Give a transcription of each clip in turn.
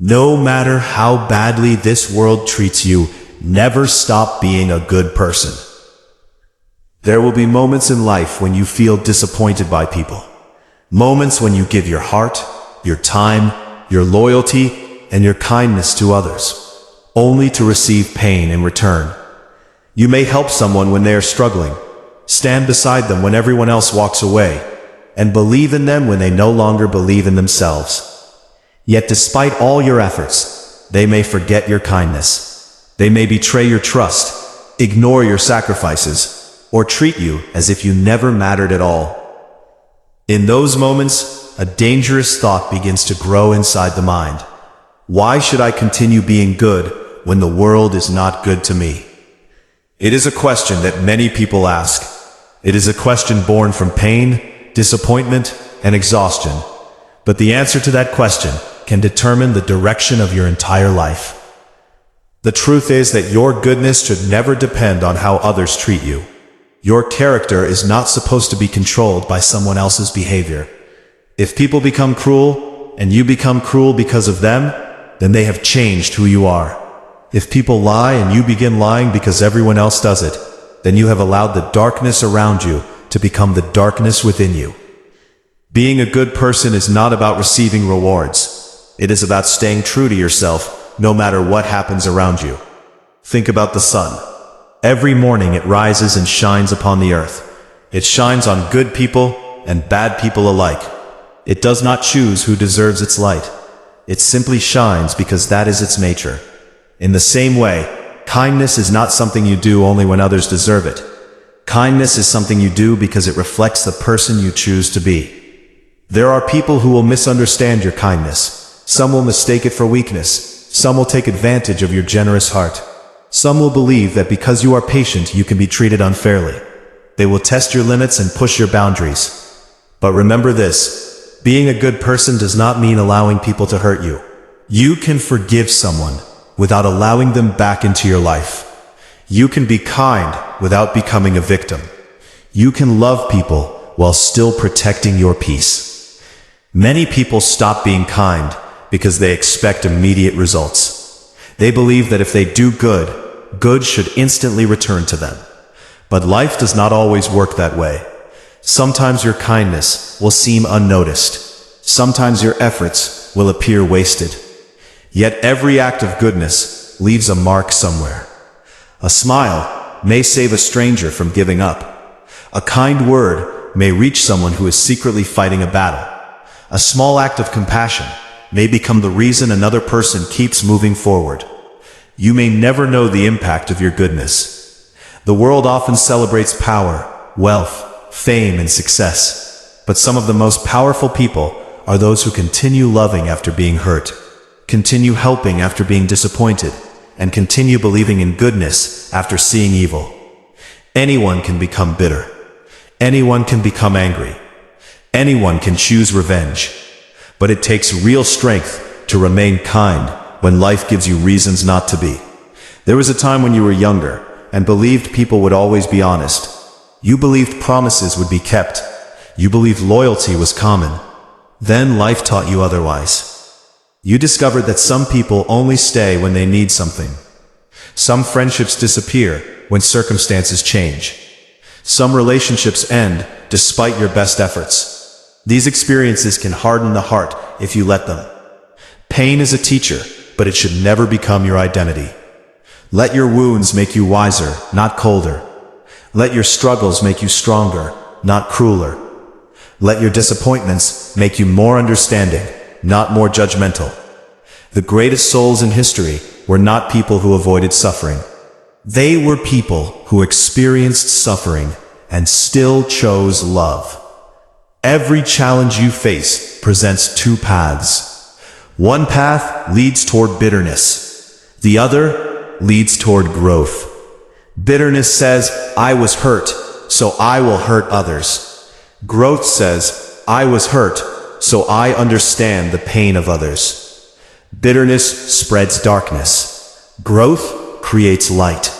No matter how badly this world treats you, never stop being a good person. There will be moments in life when you feel disappointed by people. Moments when you give your heart, your time, your loyalty, and your kindness to others, only to receive pain in return. You may help someone when they are struggling, stand beside them when everyone else walks away, and believe in them when they no longer believe in themselves. Yet despite all your efforts, they may forget your kindness. They may betray your trust, ignore your sacrifices, or treat you as if you never mattered at all. In those moments, a dangerous thought begins to grow inside the mind. Why should I continue being good when the world is not good to me? It is a question that many people ask. It is a question born from pain, disappointment, and exhaustion. But the answer to that question can determine the direction of your entire life. The truth is that your goodness should never depend on how others treat you. Your character is not supposed to be controlled by someone else's behavior. If people become cruel, and you become cruel because of them, then they have changed who you are. If people lie and you begin lying because everyone else does it, then you have allowed the darkness around you to become the darkness within you. Being a good person is not about receiving rewards. It is about staying true to yourself, no matter what happens around you. Think about the sun. Every morning it rises and shines upon the earth. It shines on good people and bad people alike. It does not choose who deserves its light. It simply shines because that is its nature. In the same way, kindness is not something you do only when others deserve it. Kindness is something you do because it reflects the person you choose to be. There are people who will misunderstand your kindness. Some will mistake it for weakness. Some will take advantage of your generous heart. Some will believe that because you are patient, you can be treated unfairly. They will test your limits and push your boundaries. But remember this, being a good person does not mean allowing people to hurt you. You can forgive someone without allowing them back into your life. You can be kind without becoming a victim. You can love people while still protecting your peace. Many people stop being kind because they expect immediate results. They believe that if they do good, good should instantly return to them. But life does not always work that way. Sometimes your kindness will seem unnoticed. Sometimes your efforts will appear wasted. Yet every act of goodness leaves a mark somewhere. A smile may save a stranger from giving up. A kind word may reach someone who is secretly fighting a battle. A small act of compassion may become the reason another person keeps moving forward. You may never know the impact of your goodness. The world often celebrates power, wealth, fame, and success. But some of the most powerful people are those who continue loving after being hurt, continue helping after being disappointed, and continue believing in goodness after seeing evil. Anyone can become bitter. Anyone can become angry. Anyone can choose revenge. But it takes real strength to remain kind when life gives you reasons not to be. There was a time when you were younger and believed people would always be honest. You believed promises would be kept. You believed loyalty was common. Then life taught you otherwise. You discovered that some people only stay when they need something. Some friendships disappear when circumstances change. Some relationships end despite your best efforts. These experiences can harden the heart if you let them. Pain is a teacher, but it should never become your identity. Let your wounds make you wiser, not colder. Let your struggles make you stronger, not crueler. Let your disappointments make you more understanding, not more judgmental. The greatest souls in history were not people who avoided suffering. They were people who experienced suffering and still chose love. Every challenge you face presents two paths. One path leads toward bitterness. The other leads toward growth. Bitterness says, I was hurt, so I will hurt others. Growth says, I was hurt, so I understand the pain of others. Bitterness spreads darkness. Growth creates light.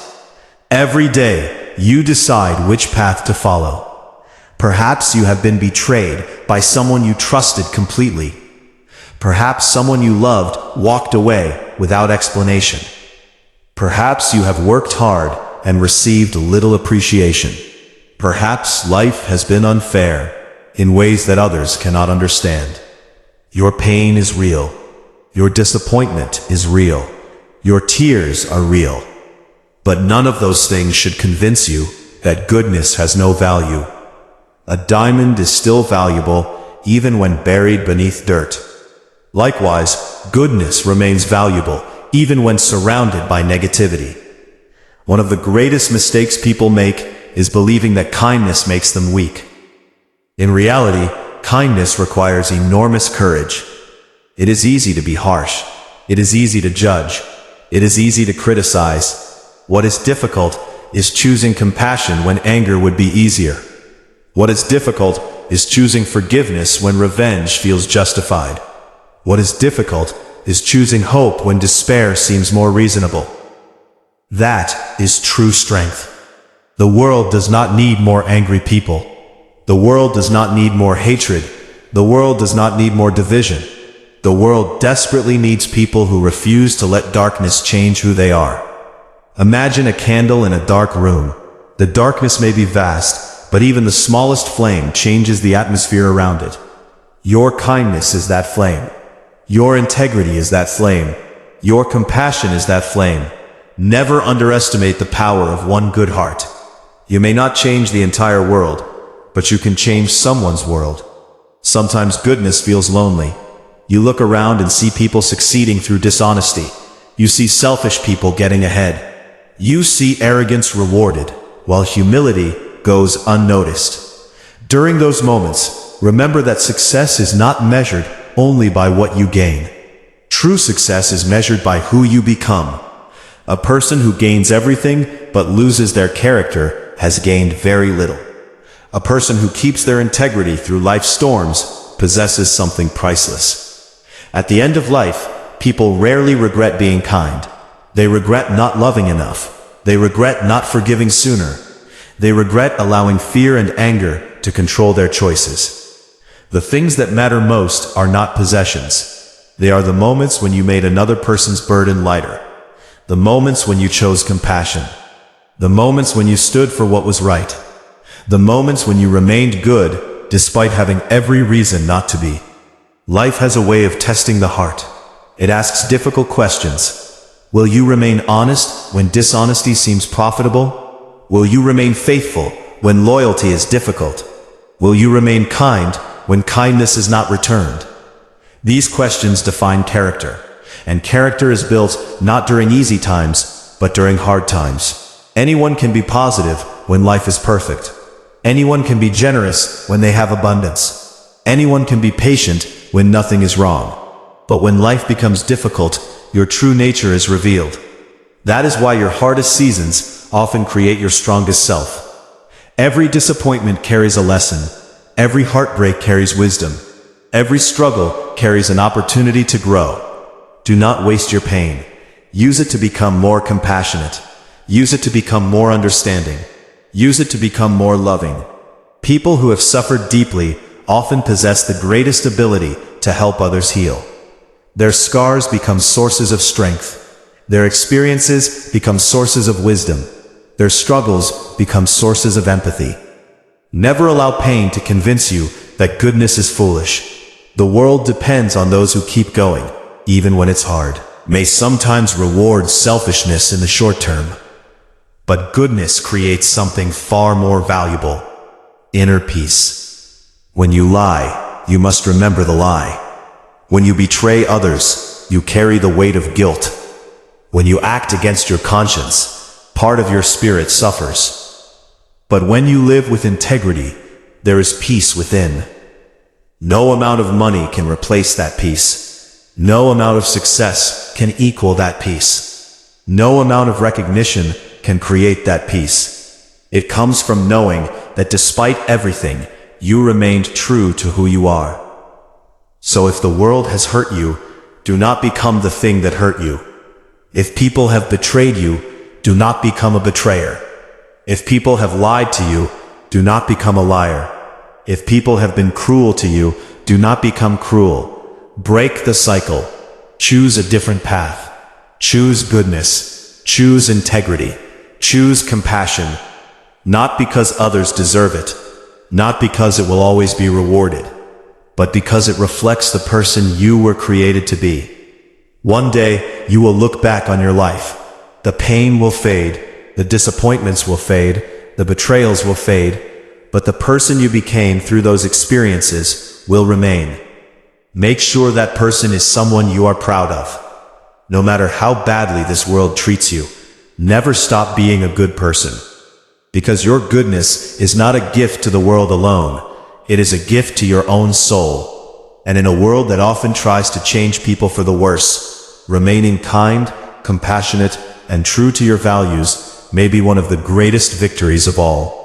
Every day, you decide which path to follow. Perhaps you have been betrayed by someone you trusted completely. Perhaps someone you loved walked away without explanation. Perhaps you have worked hard and received little appreciation. Perhaps life has been unfair in ways that others cannot understand. Your pain is real. Your disappointment is real. Your tears are real. But none of those things should convince you that goodness has no value. A diamond is still valuable even when buried beneath dirt. Likewise, goodness remains valuable even when surrounded by negativity. One of the greatest mistakes people make is believing that kindness makes them weak. In reality, kindness requires enormous courage. It is easy to be harsh. It is easy to judge. It is easy to criticize. What is difficult is choosing compassion when anger would be easier. What is difficult is choosing forgiveness when revenge feels justified. What is difficult is choosing hope when despair seems more reasonable. That is true strength. The world does not need more angry people. The world does not need more hatred. The world does not need more division. The world desperately needs people who refuse to let darkness change who they are. Imagine a candle in a dark room. The darkness may be vast, but even the smallest flame changes the atmosphere around it. Your kindness is that flame. Your integrity is that flame. Your compassion is that flame. Never underestimate the power of one good heart. You may not change the entire world, but you can change someone's world. Sometimes goodness feels lonely. You look around and see people succeeding through dishonesty. You see selfish people getting ahead. You see arrogance rewarded, while humility goes unnoticed. During those moments, remember that success is not measured only by what you gain. True success is measured by who you become. A person who gains everything but loses their character has gained very little. A person who keeps their integrity through life's storms possesses something priceless. At the end of life, people rarely regret being kind. They regret not loving enough. They regret not forgiving sooner. They regret allowing fear and anger to control their choices. The things that matter most are not possessions. They are the moments when you made another person's burden lighter. The moments when you chose compassion. The moments when you stood for what was right. The moments when you remained good despite having every reason not to be. Life has a way of testing the heart. It asks difficult questions. Will you remain honest when dishonesty seems profitable? Will you remain faithful when loyalty is difficult? Will you remain kind when kindness is not returned? These questions define character, and character is built not during easy times, but during hard times. Anyone can be positive when life is perfect. Anyone can be generous when they have abundance. Anyone can be patient when nothing is wrong. But when life becomes difficult, your true nature is revealed. That is why your hardest seasons often create your strongest self. Every disappointment carries a lesson. Every heartbreak carries wisdom. Every struggle carries an opportunity to grow. Do not waste your pain. Use it to become more compassionate. Use it to become more understanding. Use it to become more loving. People who have suffered deeply often possess the greatest ability to help others heal. Their scars become sources of strength. Their experiences become sources of wisdom. Their struggles become sources of empathy. Never allow pain to convince you that goodness is foolish. The world depends on those who keep going, even when it's hard. May sometimes reward selfishness in the short term, but goodness creates something far more valuable: inner peace. When you lie, you must remember the lie. When you betray others, you carry the weight of guilt. When you act against your conscience, part of your spirit suffers. But when you live with integrity, there is peace within. No amount of money can replace that peace. No amount of success can equal that peace. No amount of recognition can create that peace. It comes from knowing that despite everything, you remained true to who you are. So if the world has hurt you, do not become the thing that hurt you. If people have betrayed you, do not become a betrayer. If people have lied to you, do not become a liar. If people have been cruel to you, do not become cruel. Break the cycle. Choose a different path. Choose goodness. Choose integrity. Choose compassion. Not because others deserve it. Not because it will always be rewarded. But because it reflects the person you were created to be. One day, you will look back on your life. The pain will fade. The disappointments will fade. The betrayals will fade. But the person you became through those experiences will remain. Make sure that person is someone you are proud of. No matter how badly this world treats you, never stop being a good person. Because your goodness is not a gift to the world alone. It is a gift to your own soul. And in a world that often tries to change people for the worse, remaining kind, compassionate, and true to your values may be one of the greatest victories of all.